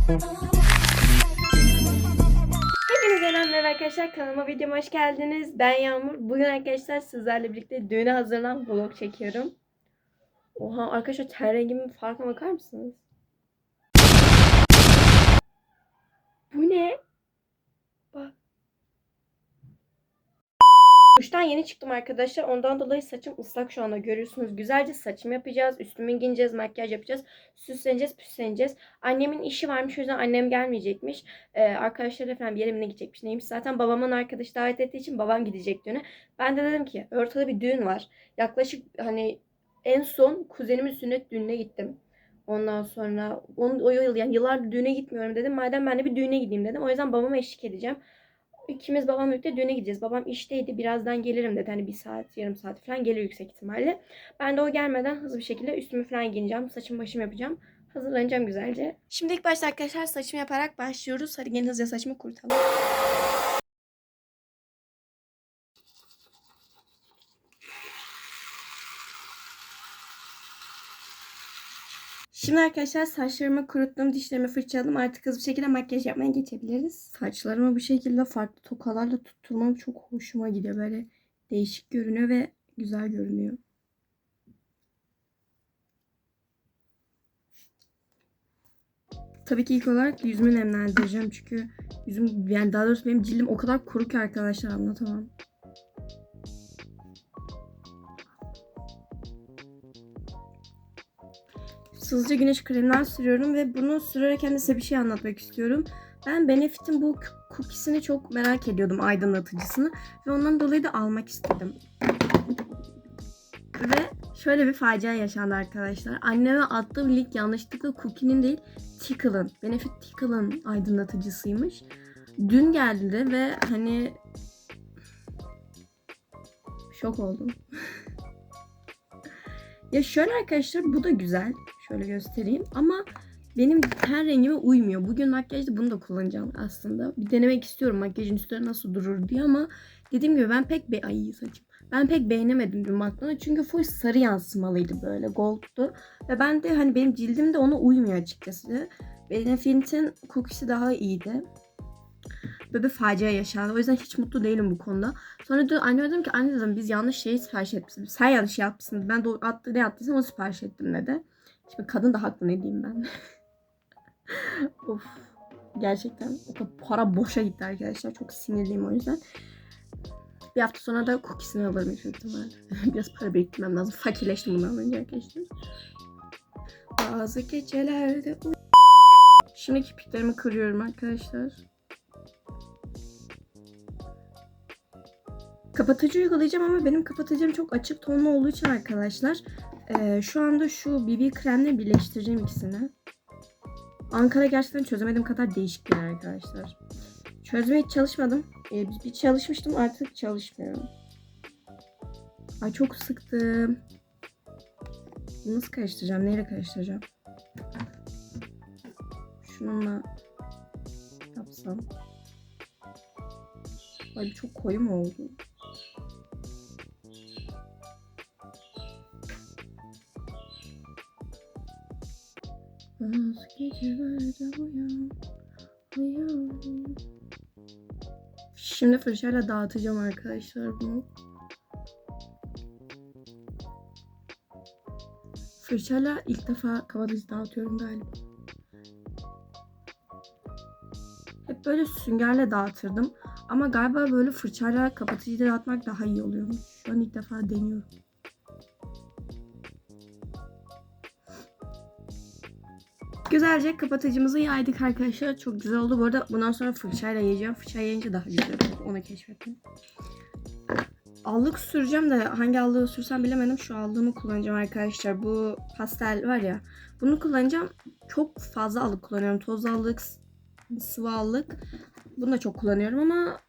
Hepinize selamlar arkadaşlar, kanalıma videoma hoş geldiniz. Ben Yağmur. Bugün arkadaşlar sizlerle birlikte düğüne hazırlanan vlog çekiyorum. Oha arkadaşlar, ten rengimin farkına bakar mısınız? Bu ne? Bak. Duştan yeni çıktım arkadaşlar. Ondan dolayı saçım ıslak şu anda, görüyorsunuz. Güzelce saçımı yapacağız. Üstümü giyineceğiz. Makyaj yapacağız. Süsleneceğiz, püsleneceğiz. Annemin işi varmış. O yüzden annem gelmeyecekmiş. Arkadaşlar falan bir yere mi gidecekmiş. Neymiş? Zaten babamın arkadaşı davet ettiği için babam gidecek düğüne. Ben de dedim ki ortada bir düğün var. Yaklaşık hani en son kuzenimin sünnet düğününe gittim. Ondan sonra o yıl, yani yıllardır düğüne gitmiyorum dedim. Madem ben de bir düğüne gideyim dedim. O yüzden babama eşlik edeceğim. İkimiz babamla birlikte düğüne gideceğiz. Babam işteydi. Birazdan gelirim dedi. Hani bir saat, yarım saat falan gelir yüksek ihtimalle. Ben de o gelmeden hızlı bir şekilde üstümü falan giyineceğim. Saçımı başımı yapacağım. Hazırlanacağım güzelce. Şimdi ilk başta arkadaşlar saçımı yaparak başlıyoruz. Hadi gelin hızlıca saçımı kurutalım. Şimdi arkadaşlar saçlarımı kuruttum, dişlerimi fırçaladım. Artık hızlı bir şekilde makyaj yapmaya geçebiliriz. Saçlarımı bu şekilde farklı tokalarla tutturmam çok hoşuma gidiyor. Böyle değişik görünüyor ve güzel görünüyor. Tabii ki ilk olarak yüzümü nemlendireceğim. Çünkü yüzüm, yani daha doğrusu benim cildim o kadar kuru ki arkadaşlar, anlatamam. Hızlıca güneş kreminden sürüyorum ve bunu sürerken de size bir şey anlatmak istiyorum. Ben Benefit'in bu cookies'ini çok merak ediyordum, aydınlatıcısını. Ve ondan dolayı da almak istedim. Ve şöyle bir facia yaşandı arkadaşlar. Anneme attığım link yanlışlıkla Cookie'nin değil, Tickle'ın, Benefit Tickle'ın aydınlatıcısıymış. Dün geldi ve hani şok oldum. Ya şöyle arkadaşlar, bu da güzel. Şöyle göstereyim ama benim ten rengime uymuyor. Bugün makyajda bunu da kullanacağım aslında. Bir denemek istiyorum makyajın üstüne nasıl durur diye ama dediğim gibi ben pek beğenemedim dün baktığımda. Çünkü full sarı yansımalıydı, böyle gold'tu. Ve ben de hani benim cildim de ona uymuyor açıkçası. Benefit'in cookie'si daha iyiydi. Böyle bir facia yaşandı. O yüzden hiç mutlu değilim bu konuda. Sonra da anneme dedim ki, anne dedim, biz yanlış şeyi sipariş etmişiz. Sen yanlış yapmışsın. Ben doğru ne yaptıysam onu sipariş ettim dedi. Şimdi kadın da haklı, ne diyeyim ben. Of. Gerçekten o kadar para boşa gitti arkadaşlar. Çok sinirliyim o yüzden. Bir hafta sonra da cookiesini alırım büyük ihtimal. Biraz para biriktirmem lazım. Fakirleştim bundan önce arkadaşlar. Bazı gecelerde... Şimdi kirpiklerimi kırıyorum arkadaşlar. Kapatıcı uygulayacağım ama benim kapatıcım çok açık tonlu olduğu için arkadaşlar şu anda şu BB kremle birleştireceğim ikisini. Ankara gerçekten çözemediğim kadar değişik bir yer arkadaşlar. Çözmeye hiç çalışmadım. Bir çalışmıştım, artık çalışmıyorum. Ay çok sıktım. Nasıl karıştıracağım? Neyle karıştıracağım? Şununla yapsam. Ay çok koyu mu oldu? Şimdi fırçayla dağıtacağım arkadaşlar bunu. Fırçayla ilk defa kapatıcı dağıtıyorum galiba. Hep böyle süngerle dağıtırdım. Ama galiba böyle fırçayla kapatıcı dağıtmak daha iyi oluyormuş. Şu an ilk defa deniyorum. Güzelce kapatıcımızı yaydık arkadaşlar. Çok güzel oldu. Bu arada bundan sonra fırçayla yiyeceğim. Fırçayla yiyince daha güzel olacak. Onu keşfettim. Allık süreceğim de hangi allığı sürsem bilemedim. Şu allığımı kullanacağım arkadaşlar. Bu pastel var ya. Bunu kullanacağım. Çok fazla allık kullanıyorum. Toz allık, sıvı allık. Bunu da çok kullanıyorum ama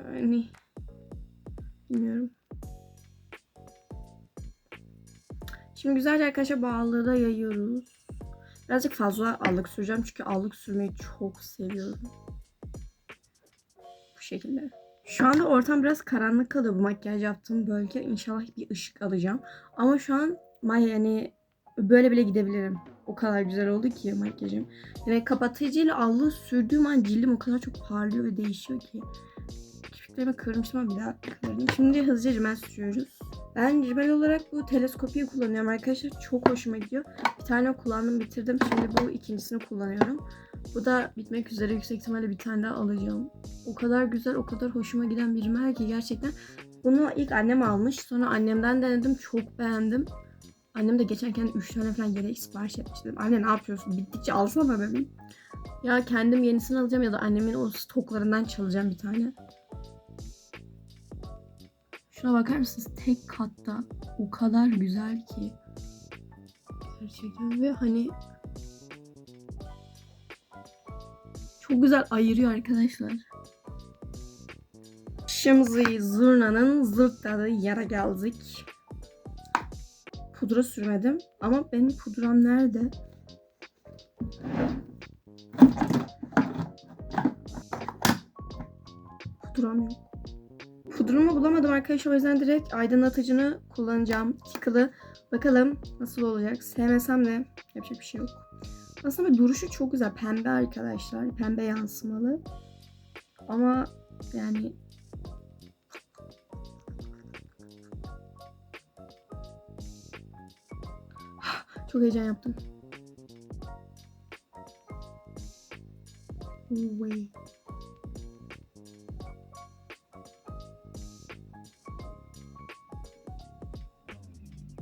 yani bilmiyorum. Şimdi güzelce arkadaşlar bu allığı da yayıyoruz. Birazcık fazla allık süreceğim çünkü allık sürmeyi çok seviyorum. Bu şekilde. Şu anda ortam biraz karanlık kalıyor, bu makyaj yaptığım bölge. İnşallah bir ışık alacağım. Ama şu an yani böyle bile gidebilirim. O kadar güzel oldu ki makyajım. Yani kapatıcıyla allığı sürdüğüm an cildim o kadar çok parlıyor ve değişiyor ki. Kirpiklerimi kırmıştım ama bir daha kırarım. Şimdi hızlıca rimel sürüyoruz. Ben rimel olarak bu teleskopiyi kullanıyorum arkadaşlar. Çok hoşuma gidiyor. Bir tane kullandım, bitirdim. Şimdi bu ikincisini kullanıyorum. Bu da bitmek üzere. Yüksek ihtimalle bir tane daha alacağım. O kadar güzel, o kadar hoşuma giden bir rimel ki gerçekten. Bunu ilk annem almış. Sonra annemden denedim. Çok beğendim. Annem de geçenken 3 tane falan yedek sipariş etmiş. Dedim anne ne yapıyorsun? Bittikçe alsana dedim. Ya kendim yenisini alacağım ya da annemin o stoklarından çalacağım bir tane. Şuna bakar mısınız? Tek katta o kadar güzel ki. Gerçekten ve hani çok güzel ayırıyor arkadaşlar. Şimdi zurnanın zırt tadı yere geldik. Pudra sürmedim ama benim pudram nerede? Pudram yok. Pudrumu bulamadım arkadaşlar, o yüzden direkt aydınlatıcını kullanacağım. Tickle'ı. Bakalım nasıl olacak. Sevmesem de yapacak bir şey yok. Aslında duruşu çok güzel. Pembe arkadaşlar. Pembe yansımalı. Ama yani çok heyecan yaptım. Wait.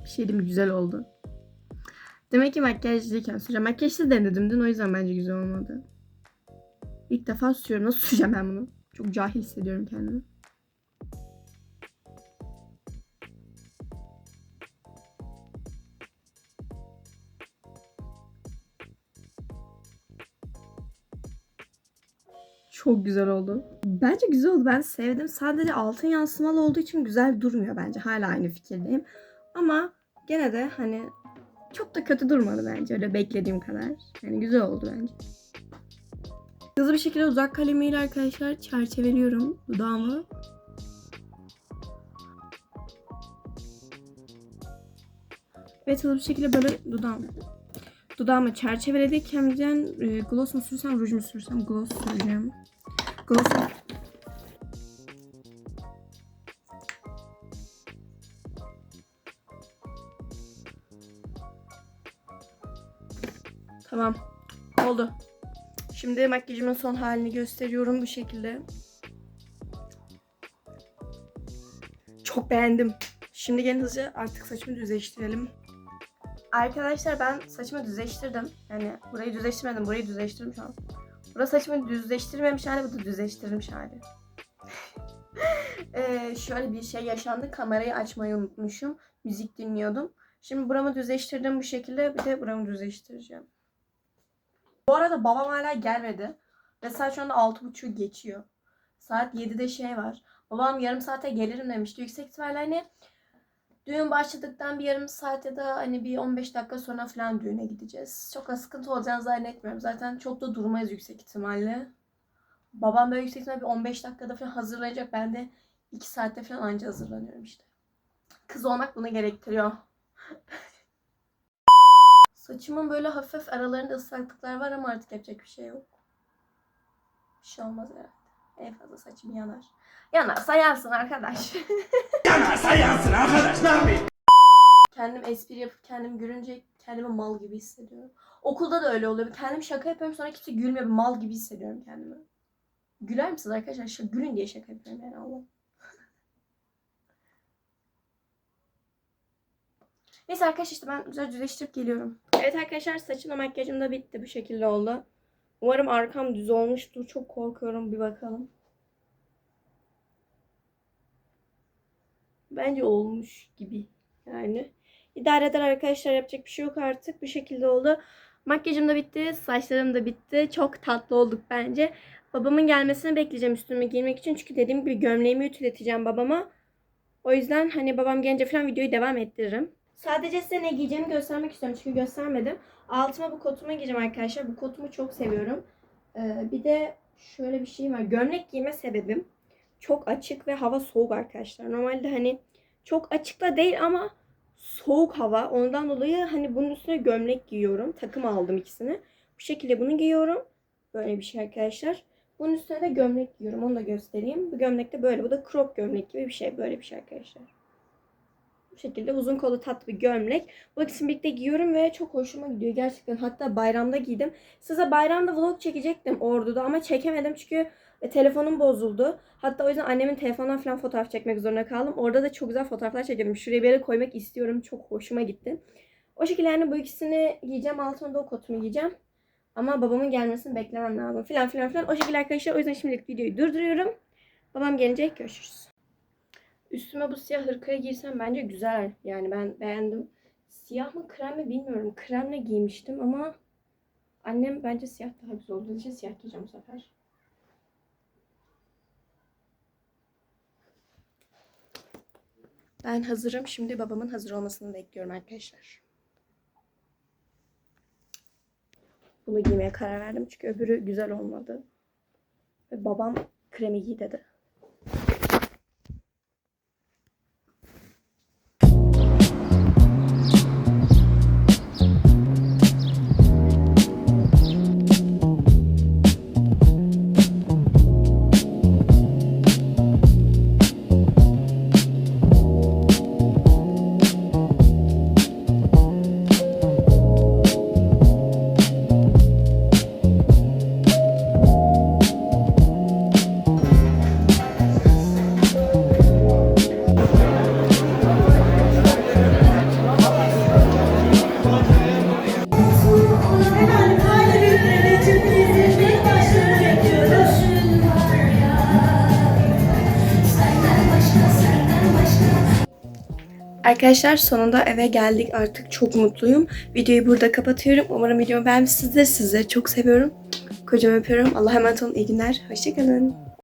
Bir şey değil mi? Güzel oldu. Demek ki makyajlıyken süreceğim. Makyajsız denedim dün, o yüzden bence güzel olmadı. İlk defa sürüyorum. Nasıl süreceğim ben bunu? Çok cahil hissediyorum kendimi. Çok güzel oldu. Bence güzel oldu. Ben sevdim. Sadece altın yansımalı olduğu için güzel durmuyor bence. Hala aynı fikirdeyim. Ama gene de hani çok da kötü durmadı bence. Öyle beklediğim kadar. Yani güzel oldu bence. Hızlı bir şekilde uzak kalemiyle arkadaşlar çerçeveliyorum dudağımı. Evet, hızlı bir şekilde böyle dudağımı çerçeveledik. Hemden gloss mu sürsem, ruj mu sürsem? Gloss süreceğim. Gloss. Tamam. Oldu. Şimdi makyajımın son halini gösteriyorum bu şekilde. Çok beğendim. Şimdi gelin hızlıca artık saçımı düzleştirelim. Arkadaşlar ben saçımı düzleştirdim. Yani burayı düzleştirmedim, burayı düzleştirdim şu an. Burası saçımı düzleştirmemiş hali, bu da düzleştirilmiş hali. Şöyle bir şey yaşandı. Kamerayı açmayı unutmuşum. Müzik dinliyordum. Şimdi buramı düzleştirdim bu şekilde. Bir de buramı düzleştireceğim. Bu arada babam hala gelmedi. Ve saat şu anda 6.30 geçiyor. Saat 7'de şey var. Babam yarım saate gelirim demişti. Yüksek ihtimalle hani düğün başladıktan bir yarım saat ya da hani bir 15 dakika sonra falan düğüne gideceğiz. Çok da sıkıntı olacağını zannetmiyorum. Zaten çok da durmayız yüksek ihtimalle. Babam böyle yüksek ihtimalle bir 15 dakikada falan hazırlayacak. Ben de 2 saatte falan anca hazırlanıyorum işte. Kız olmak bunu gerektiriyor. Saçımın böyle hafif aralarında ıslaklıklar var ama artık yapacak bir şey yok. Bir şey olmaz herhalde. En fazla saçım yanar. Yanarsa yansın arkadaş. Yanarsa yansın arkadaş, ne yapayım? Kendim espri yapıp kendim görünce kendimi mal gibi hissediyorum. Okulda da öyle oluyor. Kendim şaka yapıyorum, sonra kimse gülmüyor. Mal gibi hissediyorum kendimi. Güler misiniz arkadaşlar? Gülün diye şaka yapıyorum yani, Allah. Neyse arkadaşlar, işte ben güzel düzleştirip geliyorum. Evet arkadaşlar, saçımla makyajım da bitti. Bu şekilde oldu. Umarım arkam düz olmuştur. Çok korkuyorum. Bir bakalım. Bence olmuş gibi. Yani idare eder arkadaşlar, yapacak bir şey yok artık. Bu şekilde oldu. Makyajım da bitti. Saçlarım da bitti. Çok tatlı olduk bence. Babamın gelmesini bekleyeceğim üstümü giymek için. Çünkü dediğim gibi gömleğimi ütületeceğim babama. O yüzden hani babam gelince falan videoyu devam ettiririm. Sadece size ne giyeceğimi göstermek istiyorum. Çünkü göstermedim. Altıma bu kotumu giyeceğim arkadaşlar. Bu kotumu çok seviyorum. Bir de şöyle bir şey var. Gömlek giyme sebebim çok açık ve hava soğuk arkadaşlar. Normalde hani çok açık da değil ama soğuk hava. Ondan dolayı hani bunun üstüne gömlek giyiyorum. Takım aldım ikisini. Bu şekilde bunu giyiyorum. Böyle bir şey arkadaşlar. Bunun üstüne de gömlek giyiyorum. Onu da göstereyim. Bu gömlek de böyle. Bu da crop gömlek gibi bir şey. Böyle bir şey arkadaşlar. Bu şekilde uzun kollu tatlı bir gömlek. Bu ikisini birlikte giyiyorum ve çok hoşuma gidiyor gerçekten. Hatta bayramda giydim. Size bayramda vlog çekecektim Ordu'da ama çekemedim çünkü telefonum bozuldu. Hatta o yüzden annemin telefonundan falan fotoğraf çekmek zorunda kaldım. Orada da çok güzel fotoğraflar çektim. Şuraya bir yere koymak istiyorum. Çok hoşuma gitti. O şekilde yani bu ikisini giyeceğim. Altına da o kotumu giyeceğim. Ama babamın gelmesini beklemem lazım. Filan filan filan. O şekilde arkadaşlar. O yüzden şimdilik videoyu durduruyorum. Babam gelince görüşürüz. Üstüme bu siyah hırkayı giysem bence güzel. Yani ben beğendim. Siyah mı krem mi bilmiyorum. Kremle giymiştim ama annem bence siyah daha güzel olduğu için siyah giyeceğim bu sefer. Ben hazırım. Şimdi babamın hazır olmasını bekliyorum arkadaşlar. Bunu giymeye karar verdim çünkü öbürü güzel olmadı. Ve babam kremi giy dedi. Arkadaşlar sonunda eve geldik. Artık çok mutluyum. Videoyu burada kapatıyorum. Umarım videomu beğenmişsinizdir. Sizleri çok seviyorum. Kocaman öpüyorum. Allah'a emanet olun. İyi günler. Hoşçakalın.